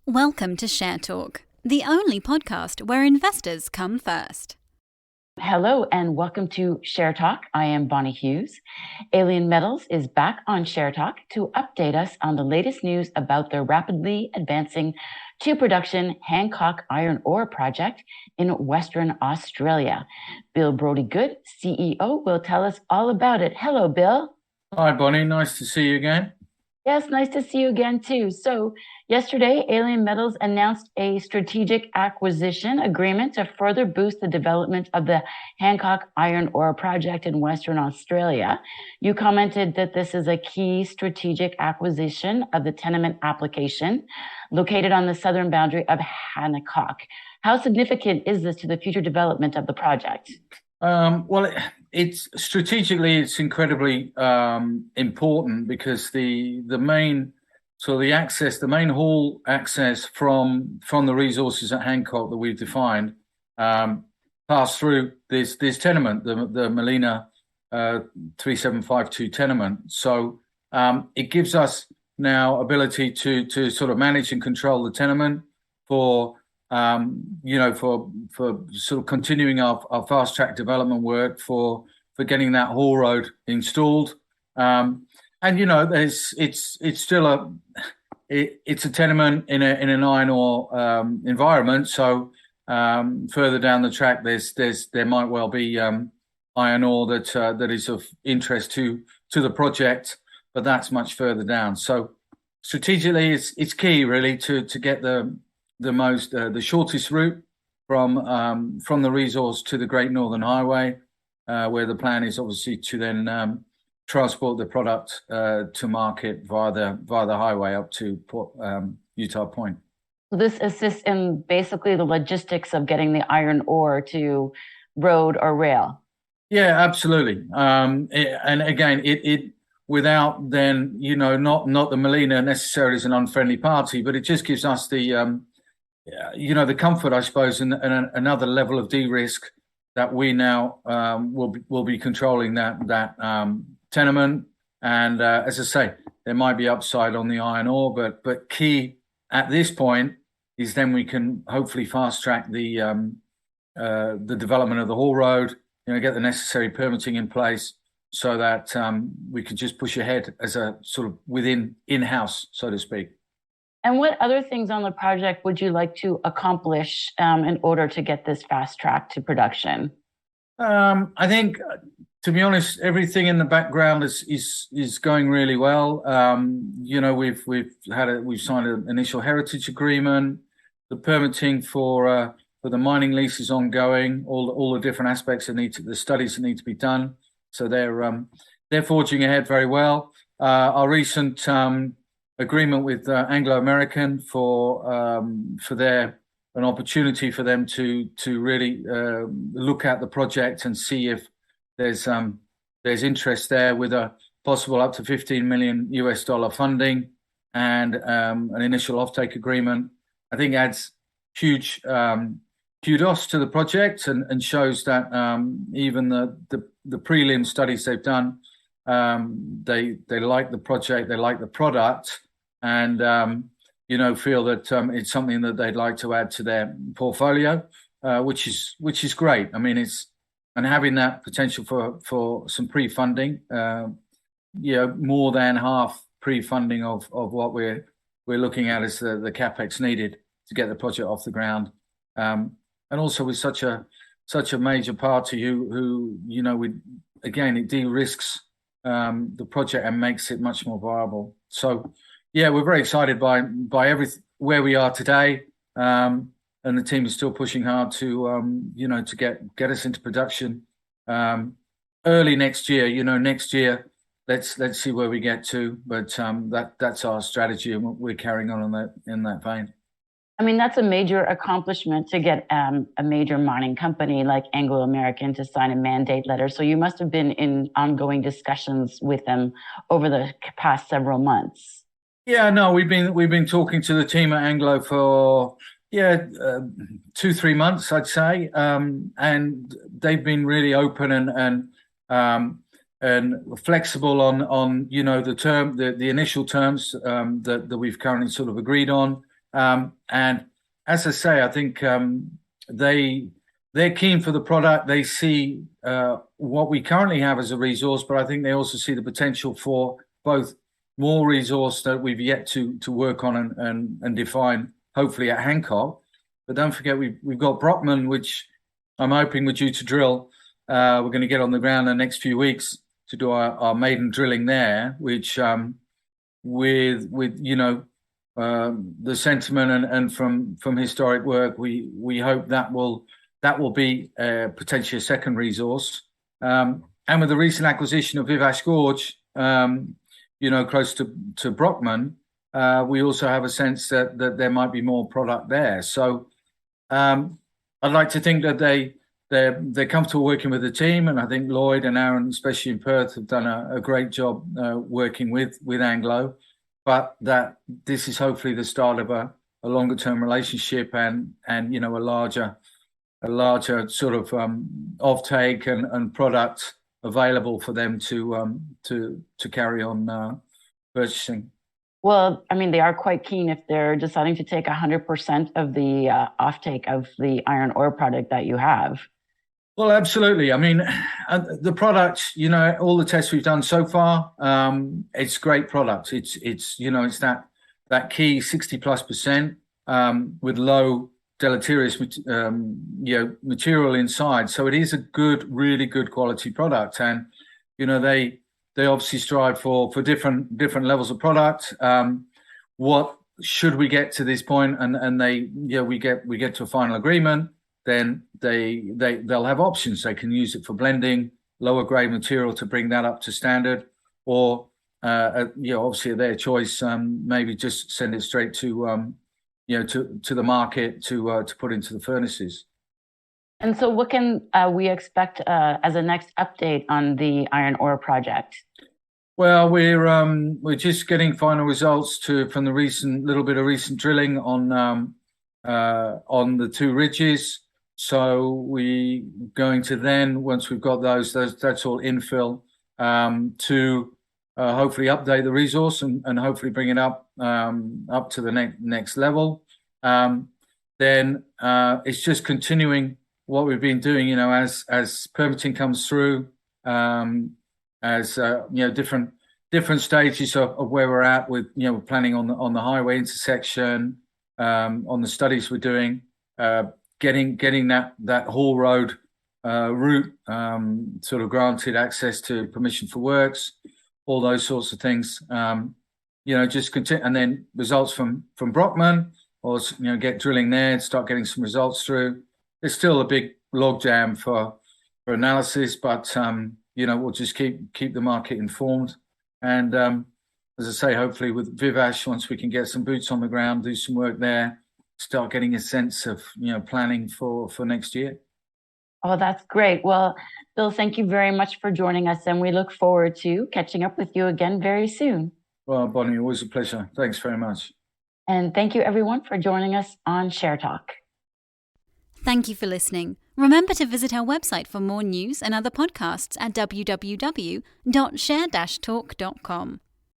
Welcome to Share Talk, the only podcast where investors come first. Hello and welcome to Share Talk. I am Bonnie Hughes. Alien Metals is back on Share Talk to update us on the latest news about their rapidly advancing to production Hancock iron ore project in Western Australia. Bill Brodie Good, CEO, will tell us all about it. Hello, Bill. Hi, Bonnie. Nice to see you again. Yes, nice to see you again, too. So yesterday, Alien Metals announced a strategic acquisition agreement to further boost the development of the Hancock iron ore project in Western Australia. You commented that this is a key strategic acquisition of the Tenement Application located on the southern boundary of Hancock. How significant is this to the future development of the project? It's strategically, it's incredibly important because the main haul access from the resources at Hancock that we've defined pass through this tenement, the Mallina 3752 tenement. So it gives us now ability to sort of manage and control the tenement for sort of continuing our fast track development work for getting that haul road installed. It's still it's a tenement in an iron ore environment. So further down the track, there might well be iron ore that is of interest to the project, but that's much further down. So strategically, it's key really to get the shortest route from the resource to the Great Northern Highway, where the plan is obviously to then transport the product to market via the highway up to Utah Point. So this assists in basically the logistics of getting the iron ore to road or rail. Yeah, absolutely. And again, it without then not the Mallina necessarily is an unfriendly party, but it just gives us the comfort, I suppose, and another level of de-risk that we now will be controlling that tenement. And as I say, there might be upside on the iron ore, but key at this point is then we can hopefully fast track the development of the haul road, get the necessary permitting in place so that we can just push ahead as a sort of in-house, so to speak. And what other things on the project would you like to accomplish in order to get this fast track to production? I think, to be honest, everything in the background is going really well. We've signed an initial heritage agreement. The permitting for the mining lease is ongoing. All the different aspects the studies that need to be done. So they're forging ahead very well. Our recent agreement with Anglo American for an opportunity for them to really look at the project and see if there's interest there with a possible up to $15 million funding and an initial offtake agreement. I think adds huge kudos to the project and shows that even the prelim studies they've done, they like the project, they like the product, and feel that it's something that they'd like to add to their portfolio, which is great. I mean, and having that potential for some pre-funding, more than half pre-funding of what we're looking at as the capex needed to get the project off the ground, and also with such a major party who it de-risks the project and makes it much more viable. So. Yeah, we're very excited by where we are today, and the team is still pushing hard to get us into production early next year. Next year, let's see where we get to, but that's our strategy, and we're carrying on in that vein. I mean, that's a major accomplishment to get a major mining company like Anglo American to sign a mandate letter. So you must have been in ongoing discussions with them over the past several months. Yeah, no, we've been talking to the team at Anglo for 2-3 months, I'd say, and they've been really open and flexible on the initial terms that we've currently sort of agreed on. And as I say, I think they're keen for the product. They see what we currently have as a resource, but I think they also see the potential for both more resource that we've yet to work on and define, hopefully at Hancock. But don't forget, we've got Brockman, which I'm hoping we're due to drill. We're going to get on the ground in the next few weeks to do our maiden drilling there, which with the sentiment and from historic work, we hope that will be potentially a second resource. And with the recent acquisition of Vivash Gorge, close to Brockman, we also have a sense that there might be more product there. So I'd like to think that they're comfortable working with the team, and I think Lloyd and Aaron, especially in Perth, have done a great job working with Anglo. But that this is hopefully the start of a longer term relationship and a larger sort of offtake and product available for them to carry on purchasing. Well, I mean, they are quite keen if they're deciding to take 100% of the offtake of the iron ore product that you have. Well, absolutely. I mean, the product, all the tests we've done so far, it's great product. It's that key 60+% with low deleterious material inside. So it is a really good quality product. And they obviously strive for different levels of product. What should we get to this point and we get to a final agreement, then they'll have options. They can use it for blending lower grade material to bring that up to standard, or obviously their choice, maybe just send it straight to the market to put into the furnaces. And so what can we expect as a next update on the iron ore project? Well, we're just getting final results from the recent drilling on the two ridges. So we going to then, once we've got those that's all infill, to hopefully update the resource and hopefully bring it up to the next level. Then it's just continuing what we've been doing, as permitting comes through, as different stages of where we're at with planning on the highway intersection, on the studies we're doing, getting that haul road route sort of granted access to permission for works, all those sorts of things. Just continue, and then results from Brockman, or get drilling there and start getting some results through. It's still a big logjam for analysis, but we'll just keep the market informed. And as I say, hopefully with Vivash, once we can get some boots on the ground, do some work there, start getting a sense of planning for next year. Oh, that's great. Well, Bill, thank you very much for joining us, and we look forward to catching up with you again very soon. Well, Bonnie, always a pleasure. Thanks very much. And thank you, everyone, for joining us on Share Talk. Thank you for listening. Remember to visit our website for more news and other podcasts at www.share-talk.com.